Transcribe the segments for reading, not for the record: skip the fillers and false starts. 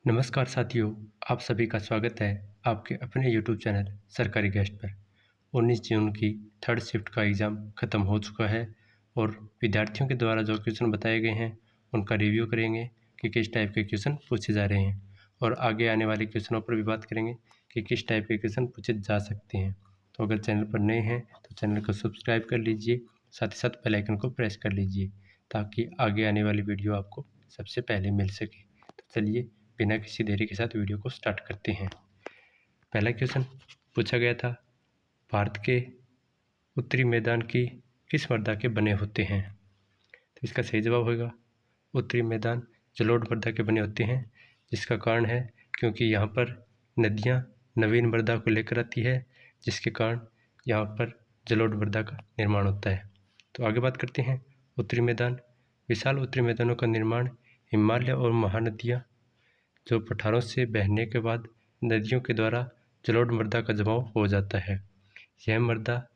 नमस्कार साथियों, आप सभी का स्वागत है आपके अपने यूट्यूब चैनल सरकारी गेस्ट पर। 19 जून की थर्ड शिफ्ट का एग्ज़ाम ख़त्म हो चुका है और विद्यार्थियों के द्वारा जो क्वेश्चन बताए गए हैं उनका रिव्यू करेंगे कि किस टाइप के क्वेश्चन पूछे जा रहे हैं और आगे आने वाले क्वेश्चनों पर भी बात करेंगे कि किस टाइप के क्वेश्चन पूछे जा सकते हैं। तो अगर चैनल पर नए हैं तो चैनल को सब्सक्राइब कर लीजिए, साथ ही साथ बेल आइकन को प्रेस कर लीजिए ताकि आगे आने वाली वीडियो आपको सबसे पहले मिल सके। तो चलिए बिना किसी देरी के साथ वीडियो को स्टार्ट करते हैं। पहला क्वेश्चन पूछा गया था, भारत के उत्तरी मैदान की किस मृदा के बने होते हैं? तो इसका सही जवाब होगा उत्तरी मैदान जलोढ़ मृदा के बने होते हैं, जिसका कारण है क्योंकि यहाँ पर नदियाँ नवीन मृदा को लेकर आती है, जिसके कारण यहाँ पर जलोढ़ मृदा का निर्माण होता है। तो आगे बात करते हैं। उत्तरी मैदान, विशाल उत्तरी मैदानों का निर्माण हिमालय और महानदियाँ जो पठारों से बहने के बाद नदियों के द्वारा जलोढ़ मृदा का जमाव हो जाता है। यह मृदा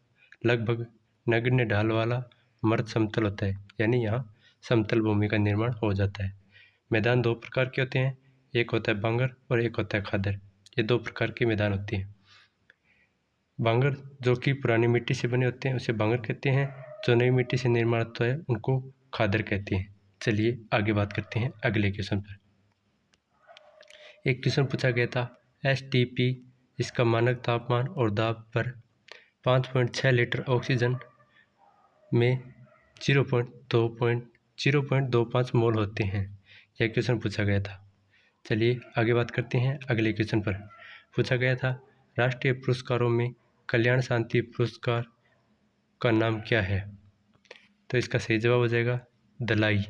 लगभग नगण्य ढाल वाला मर्द समतल होता है, यानी यहाँ समतल भूमि का निर्माण हो जाता है। मैदान दो प्रकार के होते हैं, एक होता है बांगर और एक होता है खादर। ये दो प्रकार के मैदान होते हैं। बांगर जो कि पुरानी मिट्टी से बने होते हैं उसे बांगर कहते हैं, जो नई मिट्टी से निर्माण होता है उनको खादर कहते हैं। चलिए आगे बात करते हैं अगले क्वेश्चन पर। एक क्वेश्चन पूछा गया था, STP इसका मानक तापमान और दाब पर 5.6 लीटर ऑक्सीजन में 0.25 मोल होते हैं। यह क्वेश्चन पूछा गया था। चलिए आगे बात करते हैं अगले क्वेश्चन पर। पूछा गया था, राष्ट्रीय पुरस्कारों में कल्याण शांति पुरस्कार का नाम क्या है? तो इसका सही जवाब हो जाएगा दलाई,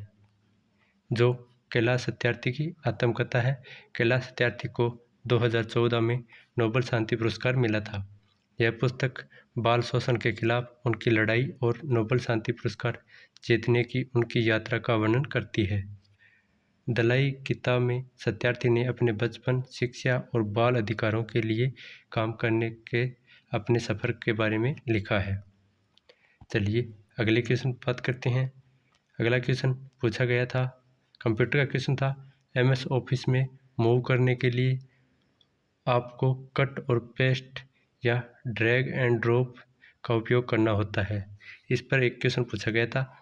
जो कैलाश सत्यार्थी की आत्मकथा है। कैलाश सत्यार्थी को 2014 में नोबेल शांति पुरस्कार मिला था। यह पुस्तक बाल शोषण के खिलाफ उनकी लड़ाई और नोबेल शांति पुरस्कार जीतने की उनकी यात्रा का वर्णन करती है। दलाई किताब में सत्यार्थी ने अपने बचपन, शिक्षा और बाल अधिकारों के लिए काम करने के अपने सफ़र के बारे में लिखा है। चलिए अगले क्वेश्चन बात करते हैं। अगला क्वेश्चन पूछा गया था, कंप्यूटर का क्वेश्चन था, MS ऑफिस में मूव करने के लिए आपको कट और पेस्ट या ड्रैग एंड ड्रॉप का उपयोग करना होता है। इस पर एक क्वेश्चन पूछा गया था,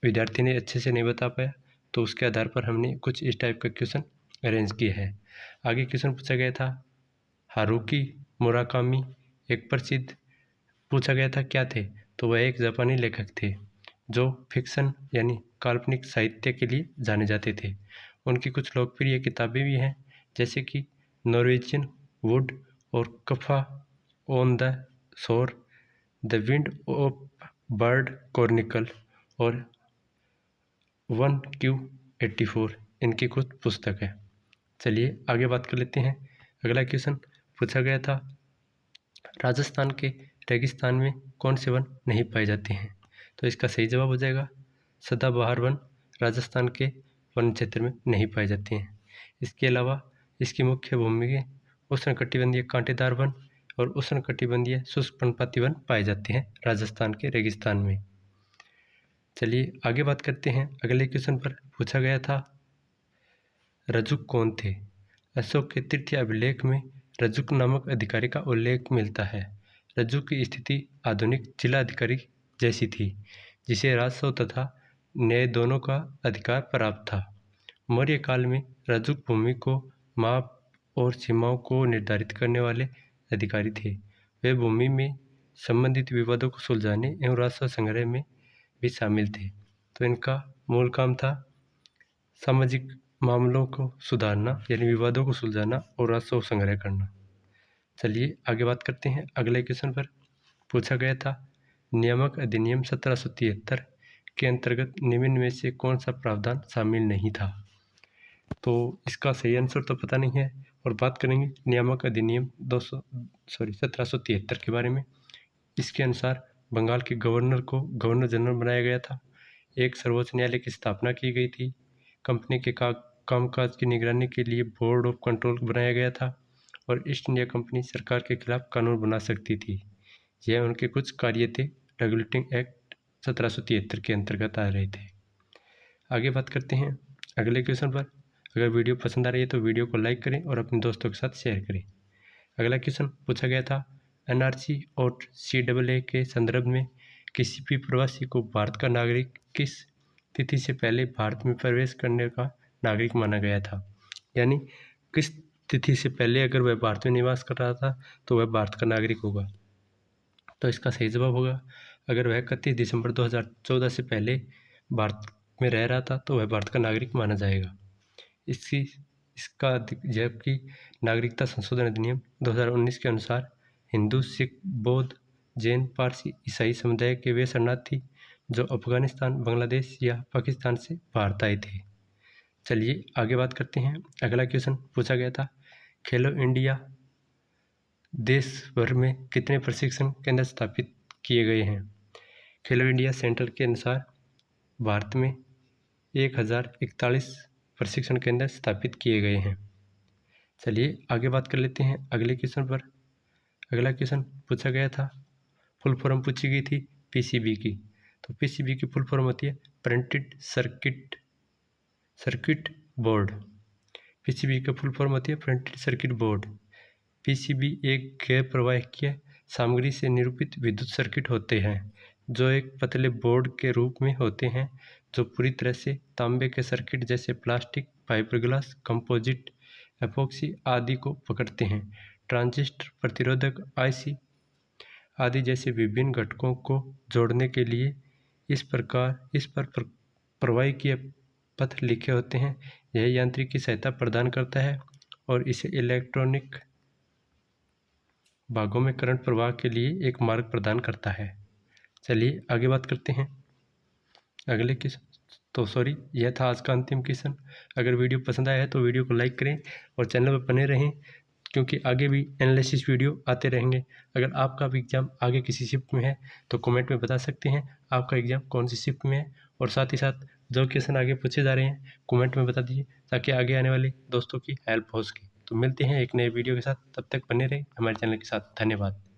विद्यार्थी ने अच्छे से नहीं बता पाया, तो उसके आधार पर हमने कुछ इस टाइप का क्वेश्चन अरेंज किया है। आगे क्वेश्चन पूछा गया था, हारुकी मुराकामी एक प्रसिद्ध पूछा गया था क्या थे? तो वह एक जापानी लेखक थे जो फिक्शन यानी काल्पनिक साहित्य के लिए जाने जाते थे। उनकी कुछ लोकप्रिय किताबें भी हैं, जैसे कि नॉर्वेजियन वुड और Kafka on the shore, the wind of bird chronicle और 1Q84 इनकी कुछ पुस्तक है। चलिए आगे बात कर लेते हैं। अगला क्वेश्चन पूछा गया था, राजस्थान के रेगिस्तान में कौन से वन नहीं पाए जाते हैं? तो इसका सही जवाब हो जाएगा सदाबहार वन राजस्थान के वन क्षेत्र में नहीं पाए जाते हैं। इसके अलावा इसकी मुख्य भूमि में उष्णकटिबंधीय कांटेदार वन और उष्णकटिबंधीय शुष्क पर्णपाती वन पाए जाते हैं राजस्थान के रेगिस्तान में। चलिए आगे बात करते हैं। अगले क्वेश्चन पर पूछा गया था, रजुक कौन थे? अशोक के तृतीय अभिलेख में रजुक नामक अधिकारी का उल्लेख मिलता है। रजुक की स्थिति आधुनिक जिलाधिकारी जैसी थी, जिसे राजस्व तथा न्याय दोनों का अधिकार प्राप्त था। मौर्य काल में रजुक भूमि को माप और सीमाओं को निर्धारित करने वाले अधिकारी थे। वे भूमि में संबंधित विवादों को सुलझाने एवं राजस्व संग्रह में भी शामिल थे। तो इनका मूल काम था सामाजिक मामलों को सुधारना, यानी विवादों को सुलझाना और राजस्व संग्रह करना। चलिए आगे बात करते हैं। अगले क्वेश्चन पर पूछा गया था, नियामक अधिनियम 1773 के अंतर्गत निम्न में से कौन सा प्रावधान शामिल नहीं था? तो इसका सही आंसर तो पता नहीं है और बात करेंगे नियामक अधिनियम 1773 के बारे में। इसके अनुसार बंगाल के गवर्नर को गवर्नर जनरल बनाया गया था। एक सर्वोच्च न्यायालय की स्थापना की गई थी। कंपनी के कामकाज की निगरानी के लिए बोर्ड ऑफ कंट्रोल बनाया गया था और ईस्ट इंडिया कंपनी सरकार के खिलाफ कानून बना सकती थी। यह उनके कुछ कार्य थे। रेगुलेटिंग एक्ट 1773 के अंतर्गत आ रहे थे। आगे बात करते हैं अगले क्वेश्चन पर। अगर वीडियो पसंद आ रही है तो वीडियो को लाइक करें और अपने दोस्तों के साथ शेयर करें। अगला क्वेश्चन पूछा गया था, एनआरसी और CAA के संदर्भ में किसी भी प्रवासी को भारत का नागरिक किस तिथि से पहले भारत में प्रवेश करने का नागरिक माना गया था। यानी किस तिथि से पहले अगर वह भारत में निवास कर रहा था तो वह भारत का नागरिक होगा। तो इसका सही जवाब होगा, अगर वह 31 दिसंबर 2014 से पहले भारत में रह रहा था तो वह भारत का नागरिक माना जाएगा। इसका जबकि नागरिकता संशोधन अधिनियम 2019 के अनुसार हिंदू, सिख, बौद्ध, जैन, पारसी, ईसाई समुदाय के वे शरणार्थी जो अफगानिस्तान, बांग्लादेश या पाकिस्तान से भारत आए थे। चलिए आगे बात करते हैं। अगला क्वेश्चन पूछा गया था, खेलो इंडिया देश भर में कितने प्रशिक्षण केंद्र स्थापित किए गए हैं। खेलो इंडिया सेंटर के अनुसार भारत में 1041 प्रशिक्षण केंद्र स्थापित किए गए हैं। चलिए आगे बात कर लेते हैं अगले क्वेश्चन पर। अगला क्वेश्चन पूछा गया था, फुल फॉर्म पूछी गई थी PCB की। तो PCB की फुल फॉर्म होती है प्रिंटेड सर्किट बोर्ड। PCB का फुल फॉर्म होती है प्रिंटेड सर्किट बोर्ड। PCB एक गैर प्रवाहकीय सामग्री से निरूपित विद्युत सर्किट होते हैं जो एक पतले बोर्ड के रूप में होते हैं जो पूरी तरह से तांबे के सर्किट जैसे प्लास्टिक, फाइबरग्लास, कंपोजिट, एपॉक्सी आदि को पकड़ते हैं। ट्रांजिस्टर, प्रतिरोधक, IC आदि जैसे विभिन्न घटकों को जोड़ने के लिए इस पर प्रवाहकीय पथ लिखे होते हैं। यह यांत्रिक की सहायता प्रदान करता है और इसे इलेक्ट्रॉनिक भागों में करंट प्रवाह के लिए एक मार्ग प्रदान करता है। चलिए आगे बात करते हैं अगले क्वेश्चन। यह था आज का अंतिम क्वेश्चन। अगर वीडियो पसंद आया है तो वीडियो को लाइक करें और चैनल पर बने रहें क्योंकि आगे भी एनालिसिस वीडियो आते रहेंगे। अगर आपका भी एग्ज़ाम आगे किसी शिफ्ट में है तो कमेंट में बता सकते हैं आपका एग्ज़ाम कौन सी शिफ्ट में है, और साथ ही साथ जो क्वेश्चन आगे पूछे जा रहे हैं कमेंट में बता दीजिए ताकि आगे आने वाले दोस्तों की हेल्प हो सके। तो मिलते हैं एक नए वीडियो के साथ, तब तक बने रहें हमारे चैनल के साथ। धन्यवाद।